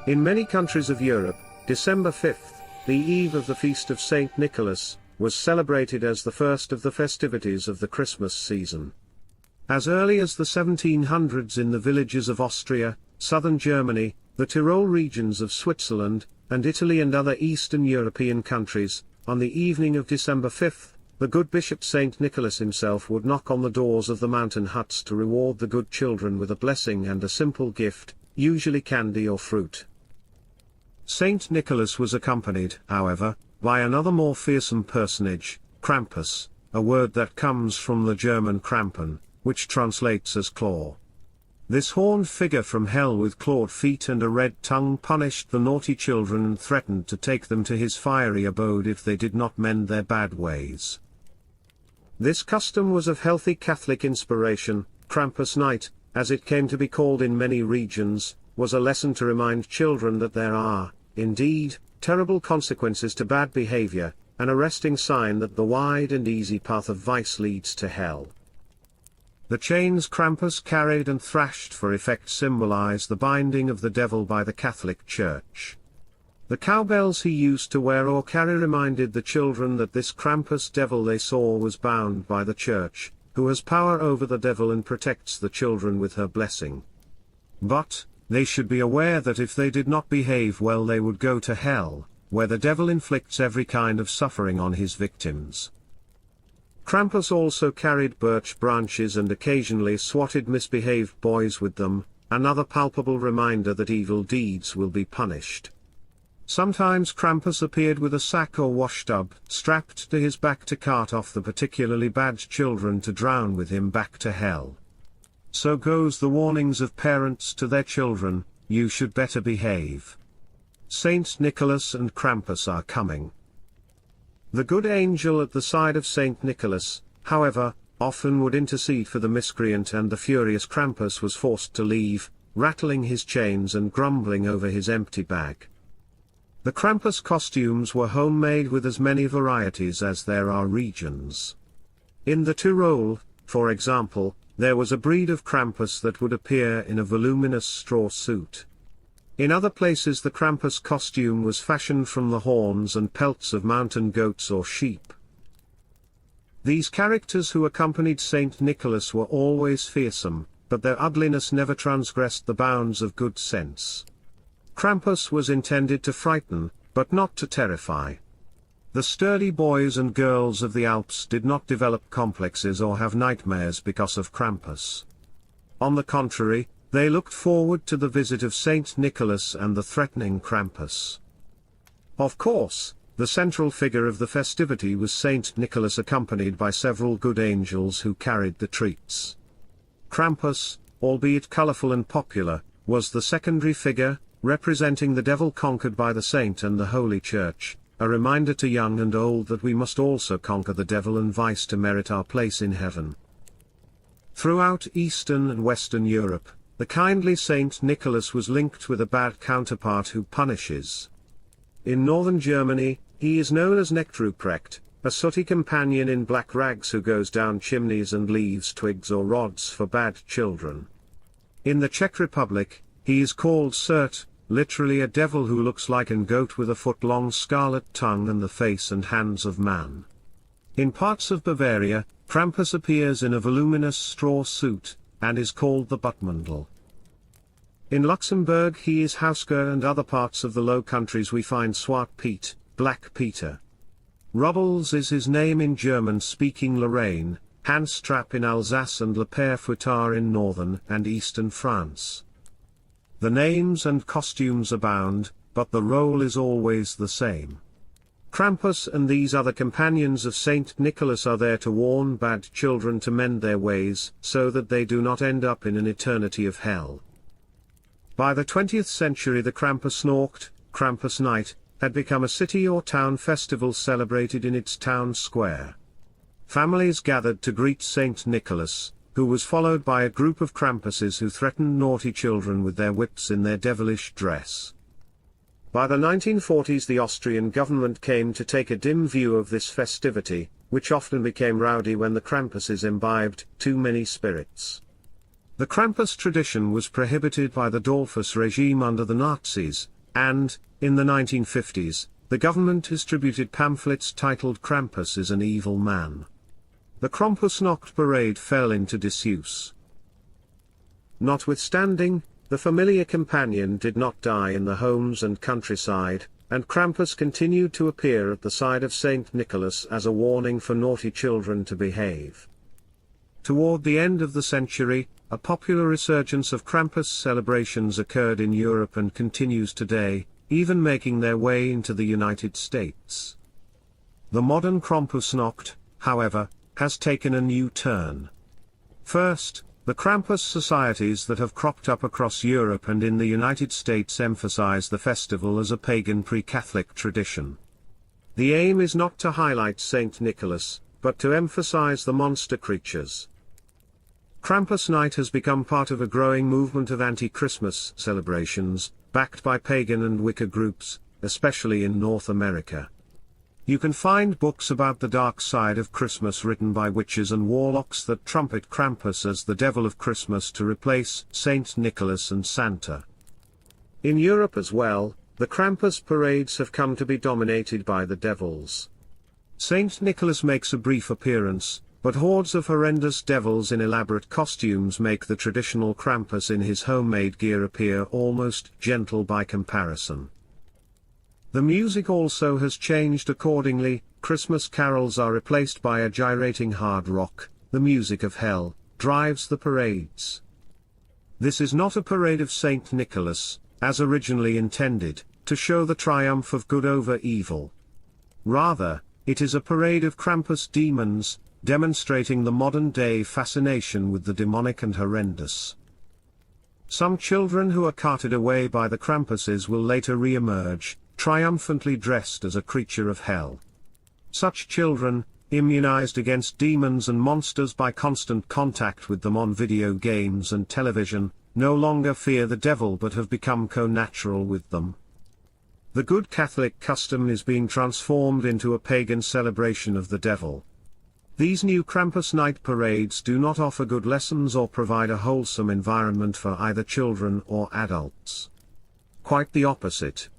In many countries of Europe, December 5th, the eve of the feast of Saint Nicholas, was celebrated as the first of the festivities of the Christmas season. As early as the 1700s in the villages of Austria, southern Germany, the Tyrol regions of Switzerland, and Italy and other Eastern European countries, on the evening of December 5th, the good Bishop Saint Nicholas himself would knock on the doors of the mountain huts to reward the good children with a blessing and a simple gift, usually candy or fruit. Saint Nicholas was accompanied, however, by another more fearsome personage, Krampus, a word that comes from the German Krampen, which translates as claw. This horned figure from hell with clawed feet and a red tongue punished the naughty children and threatened to take them to his fiery abode if they did not mend their bad ways. This custom was of healthy Catholic inspiration. Krampus Night, as it came to be called in many regions, was a lesson to remind children that there are, indeed, terrible consequences to bad behavior, an arresting sign that the wide and easy path of vice leads to hell. The chains Krampus carried and thrashed for effect symbolize the binding of the devil by the Catholic Church. The cowbells he used to wear or carry reminded the children that this Krampus devil they saw was bound by the Church, who has power over the devil and protects the children with her blessing. But, they should be aware that if they did not behave well they would go to hell, where the devil inflicts every kind of suffering on his victims. Krampus also carried birch branches and occasionally swatted misbehaved boys with them, another palpable reminder that evil deeds will be punished. Sometimes Krampus appeared with a sack or washtub strapped to his back to cart off the particularly bad children to drown with him back to hell. So goes the warnings of parents to their children, you should better behave. Saint Nicholas and Krampus are coming. The good angel at the side of Saint Nicholas, however, often would intercede for the miscreant, and the furious Krampus was forced to leave, rattling his chains and grumbling over his empty bag. The Krampus costumes were homemade with as many varieties as there are regions. In the Tyrol, for example, there was a breed of Krampus that would appear in a voluminous straw suit. In other places the Krampus costume was fashioned from the horns and pelts of mountain goats or sheep. These characters who accompanied Saint Nicholas were always fearsome, but their ugliness never transgressed the bounds of good sense. Krampus was intended to frighten, but not to terrify. The sturdy boys and girls of the Alps did not develop complexes or have nightmares because of Krampus. On the contrary, they looked forward to the visit of Saint Nicholas and the threatening Krampus. Of course, the central figure of the festivity was Saint Nicholas, accompanied by several good angels who carried the treats. Krampus, albeit colorful and popular, was the secondary figure, representing the devil conquered by the saint and the Holy Church, a reminder to young and old that we must also conquer the devil and vice to merit our place in heaven. Throughout Eastern and Western Europe, the kindly Saint Nicholas was linked with a bad counterpart who punishes. In northern Germany, he is known as Nechtruprecht, a sooty companion in black rags who goes down chimneys and leaves twigs or rods for bad children. In the Czech Republic, he is called Surt, literally a devil who looks like an goat with a foot-long scarlet tongue and the face and hands of man. In parts of Bavaria, Krampus appears in a voluminous straw suit, and is called the Buttmundel. In Luxembourg he is Hausker, and other parts of the Low Countries we find Zwart Piet, Black Peter. Rubbels is his name in German-speaking Lorraine, Handstrap in Alsace, and Le Père Fouettard in northern and eastern France. The names and costumes abound, but the role is always the same. Krampus and these other companions of Saint Nicholas are there to warn bad children to mend their ways, so that they do not end up in an eternity of hell. By the 20th century the Krampusnacht, Krampus Night, had become a city or town festival celebrated in its town square. Families gathered to greet Saint Nicholas, who was followed by a group of Krampuses who threatened naughty children with their whips in their devilish dress. By the 1940s the Austrian government came to take a dim view of this festivity, which often became rowdy when the Krampuses imbibed too many spirits. The Krampus tradition was prohibited by the Dollfuss regime under the Nazis, and, in the 1950s, the government distributed pamphlets titled Krampus is an evil man. The Krampusnacht parade fell into disuse. Notwithstanding, the familiar companion did not die in the homes and countryside, and Krampus continued to appear at the side of Saint Nicholas as a warning for naughty children to behave. Toward the end of the century, a popular resurgence of Krampus celebrations occurred in Europe and continues today, even making their way into the United States. The modern Krampusnacht, however, has taken a new turn. First, the Krampus societies that have cropped up across Europe and in the United States emphasize the festival as a pagan pre-Catholic tradition. The aim is not to highlight Saint Nicholas, but to emphasize the monster creatures. Krampus Night has become part of a growing movement of anti-Christmas celebrations, backed by pagan and Wicca groups, especially in North America. You can find books about the dark side of Christmas written by witches and warlocks that trumpet Krampus as the devil of Christmas to replace Saint Nicholas and Santa. In Europe as well, the Krampus parades have come to be dominated by the devils. Saint Nicholas makes a brief appearance, but hordes of horrendous devils in elaborate costumes make the traditional Krampus in his homemade gear appear almost gentle by comparison. The music also has changed accordingly. Christmas carols are replaced by a gyrating hard rock. The music of hell drives the parades. This is not a parade of Saint Nicholas, as originally intended, to show the triumph of good over evil. Rather, it is a parade of Krampus demons, demonstrating the modern-day fascination with the demonic and horrendous. Some children who are carted away by the Krampuses will later re-emerge, triumphantly dressed as a creature of hell. Such children, immunized against demons and monsters by constant contact with them on video games and television, no longer fear the devil but have become co-natural with them. The good Catholic custom is being transformed into a pagan celebration of the devil. These new Krampus night parades do not offer good lessons or provide a wholesome environment for either children or adults. Quite the opposite.